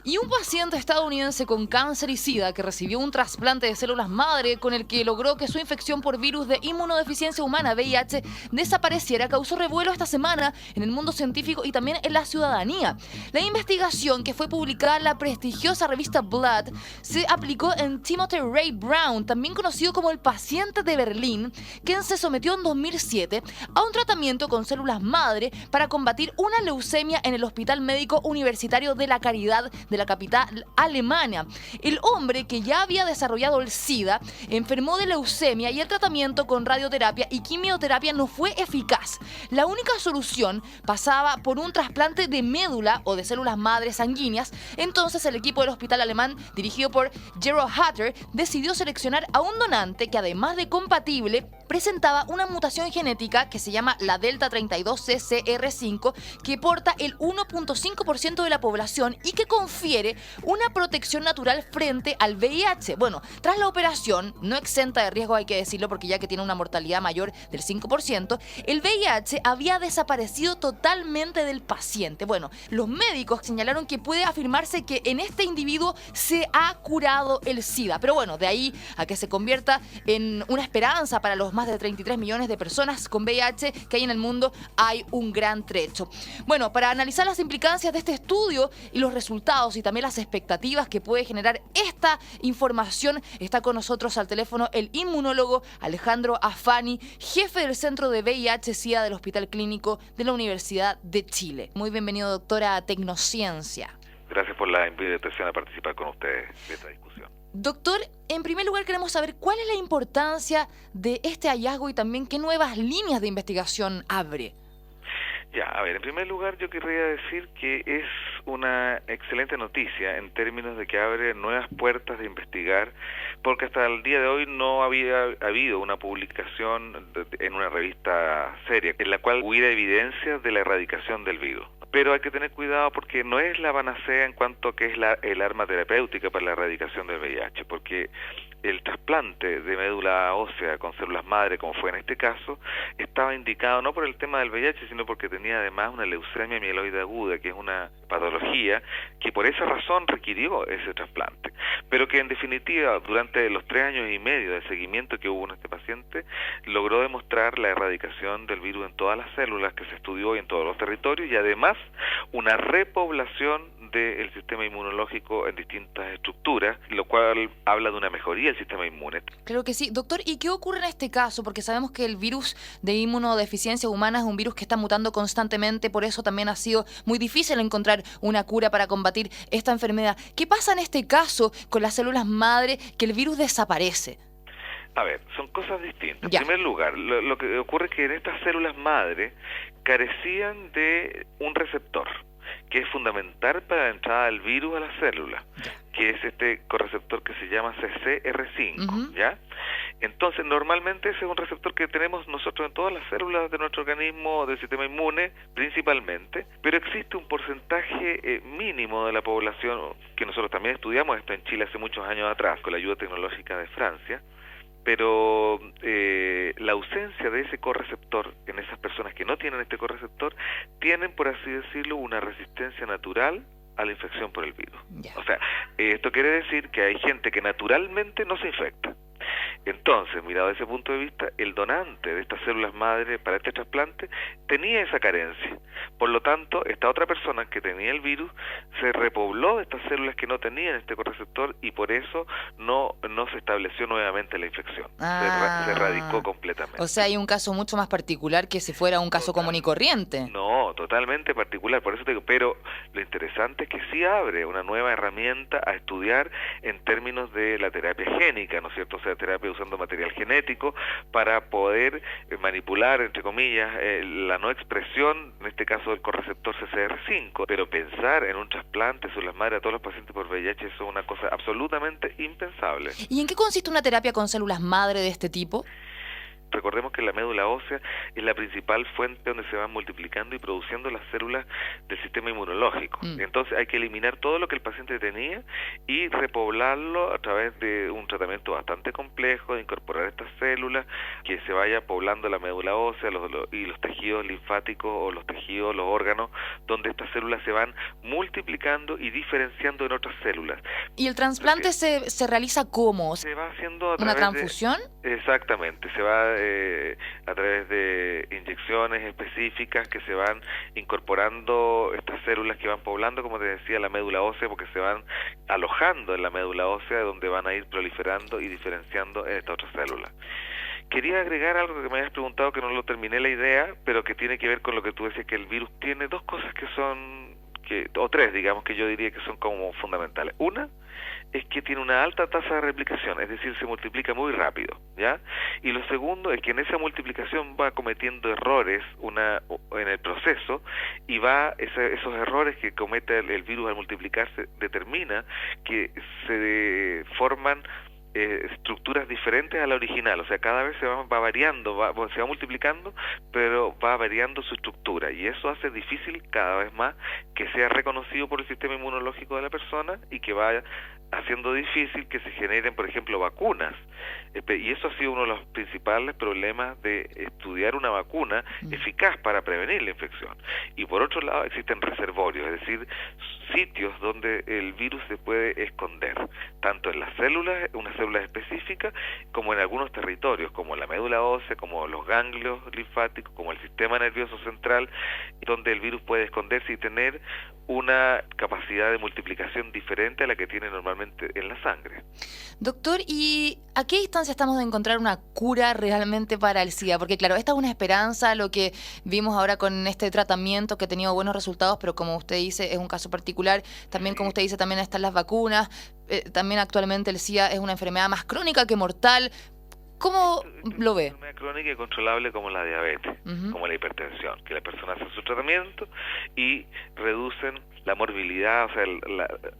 Y un paciente estadounidense con cáncer y SIDA que recibió un trasplante de células madre con el que logró que su infección por virus de inmunodeficiencia humana, VIH, desapareciera, causó revuelo esta semana en el mundo científico y también en la ciudadanía. La investigación, que fue publicada en la prestigiosa revista Blood, se aplicó en Timothy Ray Brown, también conocido como el paciente de Berlín, quien se sometió en 2007 a un tratamiento con células madre para combatir una leucemia en el Hospital Médico Universitario de la Caridad de la capital alemana. El hombre, que ya había desarrollado el SIDA, enfermó de leucemia y el tratamiento con radioterapia y quimioterapia no fue eficaz. La única solución pasaba por un trasplante de médula o de células madres sanguíneas. Entonces el equipo del hospital alemán, dirigido por Gerald Hatter, decidió seleccionar a un donante que, además de compatible, presentaba una mutación genética que se llama la Delta 32CCR5, que porta el 1.5% de la población y que confiere una protección natural frente al VIH. Bueno, tras la operación, no exenta de riesgo, hay que decirlo, porque ya que tiene una mortalidad mayor del 5%, el VIH había desaparecido totalmente del paciente. Bueno, los médicos señalaron que puede afirmarse que en este individuo se ha curado el SIDA. Pero bueno, de ahí a que se convierta en una esperanza para los más de 33 millones de personas con VIH que hay en el mundo, hay un gran trecho. Bueno, para analizar las implicancias de este estudio y los resultados y también las expectativas que puede generar esta información, está con nosotros al teléfono el inmunólogo Alejandro Afani, jefe del Centro de VIH-Sida del Hospital Clínico de la Universidad de Chile. Muy bienvenido, doctora, a Tecnosciencia. Gracias por la invitación a participar con ustedes de esta discusión. Doctor, en primer lugar queremos saber cuál es la importancia de este hallazgo y también qué nuevas líneas de investigación abre. Ya, a ver, en primer lugar yo querría decir que es una excelente noticia en términos de que abre nuevas puertas de investigar, porque hasta el día de hoy no había habido una publicación en una revista seria en la cual hubiera evidencia de la erradicación del virus. Pero hay que tener cuidado porque no es la panacea en cuanto a que es el arma terapéutica para la erradicación del VIH, porque el trasplante de médula ósea con células madre, como fue en este caso, estaba indicado no por el tema del VIH, sino porque tenía además una leucemia mieloide aguda, que es una patología que por esa razón requirió ese trasplante. Pero que en definitiva, durante los 3 años y medio de seguimiento que hubo en este paciente, logró demostrar la erradicación del virus en todas las células que se estudió y en todos los territorios, y además una repoblación del sistema inmunológico en distintas estructuras, lo cual habla de una mejoría del sistema inmune. Claro que sí. Doctor, ¿y qué ocurre en este caso? Porque sabemos que el virus de inmunodeficiencia humana es un virus que está mutando constantemente, por eso también ha sido muy difícil encontrar una cura para combatir esta enfermedad. ¿Qué pasa en este caso con las células madre que el virus desaparece? A ver, son cosas distintas. Ya. En primer lugar, lo que ocurre es que en estas células madre carecían de un receptor que es fundamental para la entrada del virus a la célula, que es este correceptor que se llama CCR5, ¿ya? Entonces, normalmente ese es un receptor que tenemos nosotros en todas las células de nuestro organismo, del sistema inmune, principalmente, pero existe un porcentaje mínimo de la población, que nosotros también estudiamos esto en Chile hace muchos años atrás, con la ayuda tecnológica de Francia, pero la ausencia de ese correceptor en esas personas que no tienen este correceptor tienen, por así decirlo, una resistencia natural a la infección por el virus. O sea, esto quiere decir que hay gente que naturalmente no se infecta. Entonces, mirado desde ese punto de vista, el donante de estas células madre para este trasplante tenía esa carencia. Por lo tanto, esta otra persona que tenía el virus se repobló de estas células que no tenían este correceptor y por eso no se estableció nuevamente la infección. Se erradicó completamente. O sea, hay un caso mucho más particular que si fuera un caso común y corriente. No, totalmente particular, por eso te digo, pero lo interesante es que sí abre una nueva herramienta a estudiar en términos de la terapia génica, ¿no es cierto? O sea, terapia usando material genético para poder manipular, entre comillas, la no expresión, en este caso del correceptor CCR5, pero pensar en un trasplante de células madre a todos los pacientes por VIH eso es una cosa absolutamente impensable. ¿Y en qué consiste una terapia con células madre de este tipo? recordemos que la médula ósea es la principal fuente donde se van multiplicando y produciendo las células del sistema inmunológico. Entonces hay que eliminar todo lo que el paciente tenía y repoblarlo a través de un tratamiento bastante complejo, de incorporar estas células, que se vaya poblando la médula ósea y los tejidos linfáticos o los tejidos, los órganos, donde estas células se van multiplicando y diferenciando en otras células. ¿Y el trasplante se realiza cómo? Se va haciendo a ¿Una través transfusión? Exactamente, se va a través de inyecciones específicas que se van incorporando estas células que van poblando, como te decía, la médula ósea, porque se van alojando en la médula ósea, donde van a ir proliferando y diferenciando en estas otras células. Quería agregar algo que me habías preguntado, que no lo terminé la idea, pero que tiene que ver con lo que tú decías, que el virus tiene dos cosas que son, o tres, digamos, que yo diría que son como fundamentales. Una es que tiene una alta tasa de replicación, es decir, se multiplica muy rápido, ¿ya? Y lo segundo es que en esa multiplicación va cometiendo errores en el proceso, y esos errores que comete el virus al multiplicarse determina que se forman estructuras diferentes a la original, o sea, cada vez se va variando, se va multiplicando, pero va variando su estructura, y eso hace difícil cada vez más que sea reconocido por el sistema inmunológico de la persona, y que vaya haciendo difícil que se generen, por ejemplo, vacunas. Y eso ha sido uno de los principales problemas de estudiar una vacuna eficaz para prevenir la infección. Y por otro lado existen reservorios, es decir, sitios donde el virus se puede esconder, tanto en las células, unas células específicas, como en algunos territorios, como la médula ósea, como los ganglios linfáticos, como el sistema nervioso central, donde el virus puede esconderse y tener una capacidad de multiplicación diferente a la que tiene normalmente en la sangre. Doctor, ¿y a qué distancia estamos de encontrar una cura realmente para el SIDA? Porque claro, esta es una esperanza, lo que vimos ahora con este tratamiento que ha tenido buenos resultados, pero como usted dice, es un caso particular. También, como usted dice, también están las vacunas. También actualmente el SIDA es una enfermedad más crónica que mortal. ¿Cómo lo ve? Es una enfermedad crónica y controlable como la diabetes, como la hipertensión, que las personas hacen su tratamiento y reducen la morbilidad, o sea,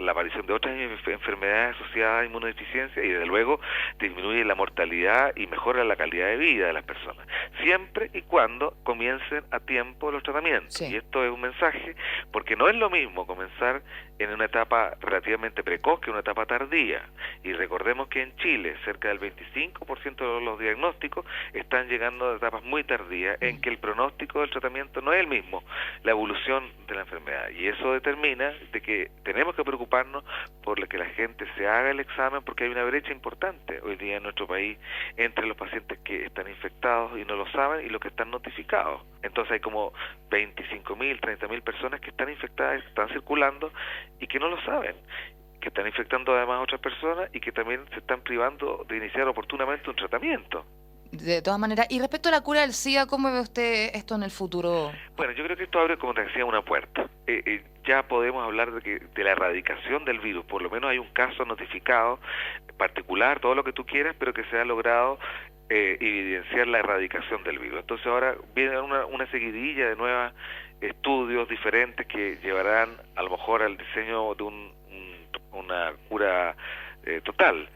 la aparición de otras enfermedades asociadas a inmunodeficiencia, y desde luego disminuye la mortalidad y mejora la calidad de vida de las personas, siempre y cuando comiencen a tiempo los tratamientos. Sí. Y esto es un mensaje, porque no es lo mismo comenzar en una etapa relativamente precoz que una etapa tardía. Y recordemos que en Chile cerca del 25% de los diagnósticos están llegando a etapas muy tardías, en que el pronóstico del tratamiento no es el mismo, la evolución de la enfermedad. Y eso determina de que tenemos que preocuparnos por que la gente se haga el examen, porque hay una brecha importante hoy día en nuestro país entre los pacientes que están infectados y no lo saben y los que están notificados. Entonces hay como 25.000, 30.000 personas que están infectadas, están circulando y que no lo saben, que están infectando además a otras personas y que también se están privando de iniciar oportunamente un tratamiento. De todas maneras, y respecto a la cura del SIDA, ¿cómo ve usted esto en el futuro? Bueno, yo creo que esto abre, como te decía, una puerta. Ya podemos hablar de la erradicación del virus, por lo menos hay un caso notificado particular, todo lo que tú quieras, pero que se ha logrado evidenciar la erradicación del virus. Entonces ahora viene una seguidilla de nuevos estudios diferentes que llevarán a lo mejor al diseño de una cura total.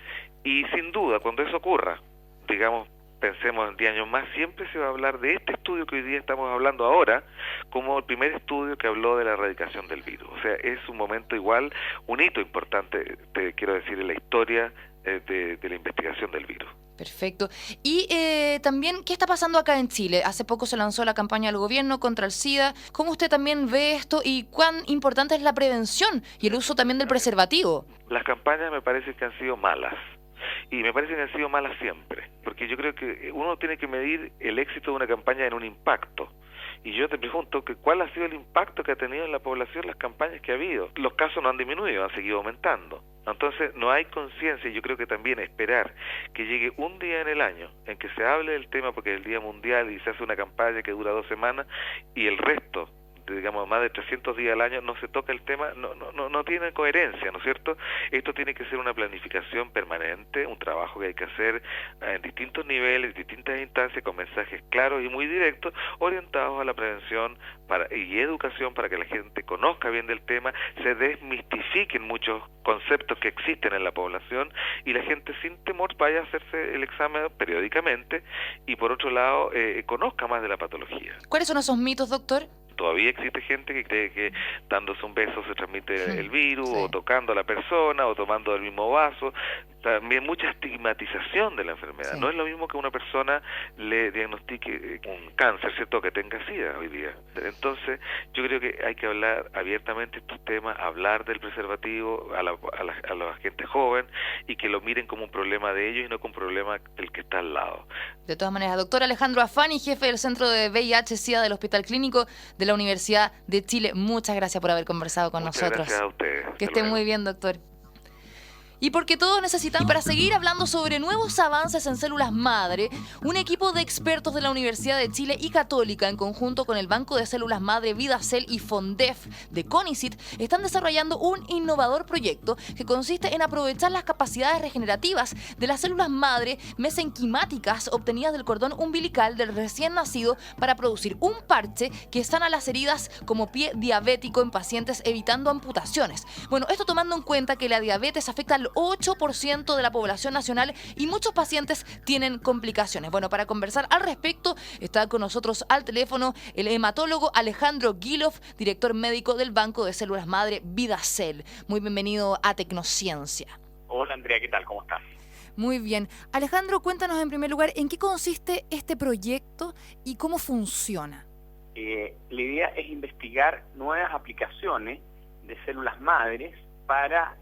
Y sin duda, cuando eso ocurra, digamos, pensemos en 10 años más, siempre se va a hablar de este estudio que hoy día estamos hablando ahora como el primer estudio que habló de la erradicación del virus. O sea, es un momento igual, un hito importante, te quiero decir, en la historia de la investigación del virus. Perfecto. Y también, ¿qué está pasando acá en Chile? Hace poco se lanzó la campaña del gobierno contra el SIDA. ¿Cómo usted también ve esto y cuán importante es la prevención y el uso también del preservativo? Las campañas me parece que han sido malas. Y me parece que han sido malas siempre, porque yo creo que uno tiene que medir el éxito de una campaña en un impacto. Y yo te pregunto que cuál ha sido el impacto que ha tenido en la población las campañas que ha habido. Los casos no han disminuido, han seguido aumentando. Entonces no hay conciencia, y yo creo que también esperar que llegue un día en el año en que se hable del tema, porque es el Día Mundial y se hace una campaña que dura 2 semanas, y el resto digamos, más de 300 días al año no se toca el tema, no tiene coherencia, ¿no es cierto? Esto tiene que ser una planificación permanente, un trabajo que hay que hacer en distintos niveles, distintas instancias, con mensajes claros y muy directos, orientados a la prevención y educación para que la gente conozca bien del tema, se desmistifiquen muchos conceptos que existen en la población y la gente sin temor vaya a hacerse el examen periódicamente y por otro lado conozca más de la patología. ¿Cuáles son esos mitos, doctor? Todavía existe gente que cree que dándose un beso se transmite el virus, o tocando a la persona, o tomando del mismo vaso. También mucha estigmatización de la enfermedad. No es lo mismo que una persona le diagnostique un cáncer, ¿cierto?, que tenga SIDA hoy día. Entonces, yo creo que hay que hablar abiertamente de estos temas, hablar del preservativo a la gente joven, y que lo miren como un problema de ellos y no como un problema del que está al lado. De todas maneras, doctor Alejandro Afani, jefe del Centro de VIH-Sida del Hospital Clínico de la Universidad de Chile, muchas gracias por haber conversado con nosotros. Gracias a ustedes. Que esté muy bien, doctor. Y porque todos necesitan, para seguir hablando sobre nuevos avances en células madre, un equipo de expertos de la Universidad de Chile y Católica, en conjunto con el Banco de Células Madre VidaCell y Fondef de CONICIT, están desarrollando un innovador proyecto que consiste en aprovechar las capacidades regenerativas de las células madre mesenquimáticas obtenidas del cordón umbilical del recién nacido para producir un parche que sana las heridas como pie diabético en pacientes, evitando amputaciones. Bueno, esto tomando en cuenta que la diabetes afecta al 8% de la población nacional y muchos pacientes tienen complicaciones. Bueno, para conversar al respecto está con nosotros al teléfono el hematólogo Alejandro Guilov, director médico del Banco de Células Madre VidaCell. Muy bienvenido a Tecnociencia. Hola Andrea, ¿qué tal? ¿Cómo estás? Muy bien. Alejandro, cuéntanos en primer lugar en qué consiste este proyecto y cómo funciona. La idea es investigar nuevas aplicaciones de células madres para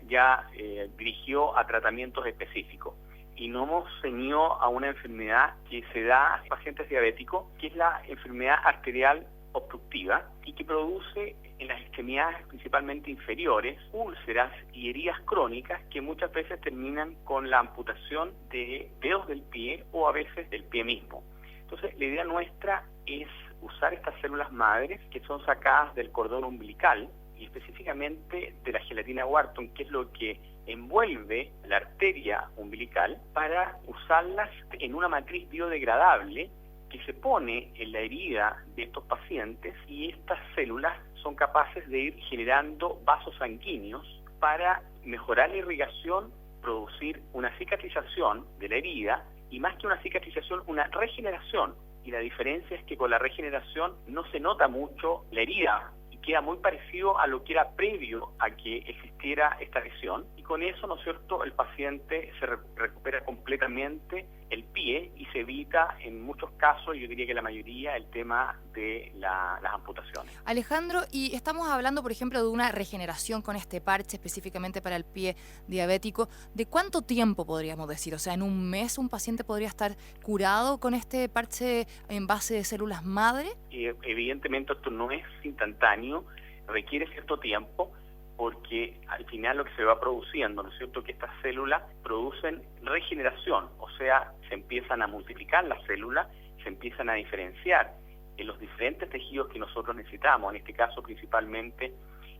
dirigió a tratamientos específicos. Y nos hemos ceñido a una enfermedad que se da en pacientes diabéticos, que es la enfermedad arterial obstructiva y que produce en las extremidades principalmente inferiores úlceras y heridas crónicas que muchas veces terminan con la amputación de dedos del pie o a veces del pie mismo. Entonces, la idea nuestra es usar estas células madres que son sacadas del cordón umbilical y específicamente de la gelatina Wharton, que es lo que envuelve la arteria umbilical, para usarlas en una matriz biodegradable que se pone en la herida de estos pacientes, y estas células son capaces de ir generando vasos sanguíneos para mejorar la irrigación, producir una cicatrización de la herida, y más que una cicatrización, una regeneración. Y la diferencia es que con la regeneración no se nota mucho la herida, queda muy parecido a lo que era previo a que existiera esta lesión, y con eso, ¿no es cierto?, el paciente se recupera completamente el pie y se evita en muchos casos, yo diría que la mayoría, el tema de las amputaciones. Alejandro, y estamos hablando, por ejemplo, de una regeneración con este parche específicamente para el pie diabético. ¿De cuánto tiempo podríamos decir? O sea, ¿en un mes un paciente podría estar curado con este parche en base de células madre? Evidentemente esto no es instantáneo, requiere cierto tiempo, porque al final lo que se va produciendo, ¿no es cierto?, que estas células producen regeneración, o sea, se empiezan a multiplicar las células, se empiezan a diferenciar en los diferentes tejidos que nosotros necesitamos, en este caso principalmente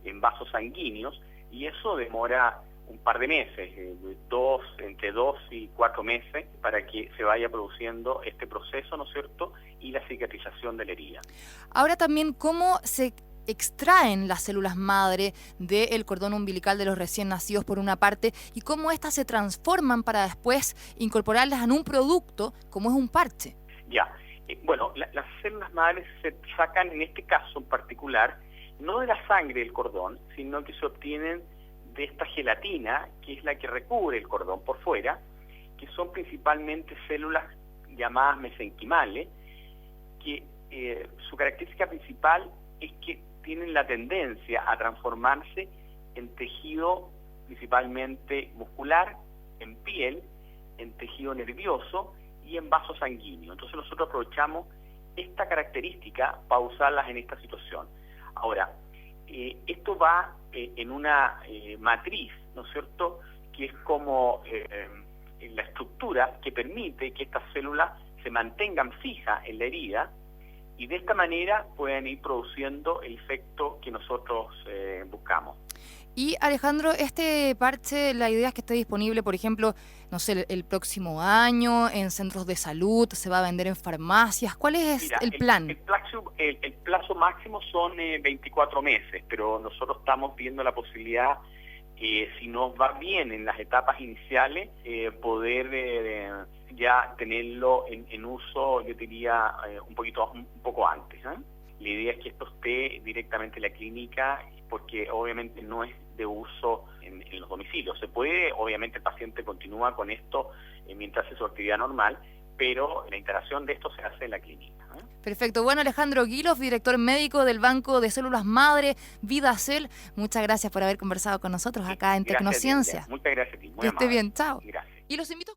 en vasos sanguíneos, y eso demora un par de meses, entre 2 y 4 meses, para que se vaya produciendo este proceso, ¿no es cierto?, y la cicatrización de la herida. Ahora también, ¿cómo se extraen las células madre del cordón umbilical de los recién nacidos por una parte, y cómo éstas se transforman para después incorporarlas en un producto como es un parche? Bueno, las células madres se sacan en este caso en particular, no de la sangre del cordón, sino que se obtienen de esta gelatina, que es la que recubre el cordón por fuera, que son principalmente células llamadas mesenquimales, que su característica principal es que tienen la tendencia a transformarse en tejido principalmente muscular, en piel, en tejido nervioso y en vasos sanguíneos. Entonces nosotros aprovechamos esta característica para usarlas en esta situación. Ahora, esto va en una matriz, ¿no es cierto?, que es como la estructura que permite que estas células se mantengan fijas en la herida y de esta manera pueden ir produciendo el efecto que nosotros buscamos. Y Alejandro, este parche, la idea es que esté disponible, por ejemplo, no sé, el próximo año, en centros de salud, se va a vender en farmacias. ¿Cuál es Mira, el plan? El plazo máximo son 24 meses, pero nosotros estamos viendo la posibilidad, si nos va bien en las etapas iniciales, poder ya tenerlo en uso, yo diría, un poco antes, ¿eh? La idea es que esto esté directamente en la clínica, porque obviamente no es de uso en los domicilios. Se puede, obviamente el paciente continúa con esto mientras hace su actividad normal, pero la integración de esto se hace en la clínica, ¿eh? Perfecto. Bueno, Alejandro Guilov, director médico del Banco de Células Madre, VidaCell, muchas gracias por haber conversado con nosotros acá en Gracias, Tecnociencia. Muchas gracias a ti. Muy Que esté amable. bien, chao. Gracias. Y los invito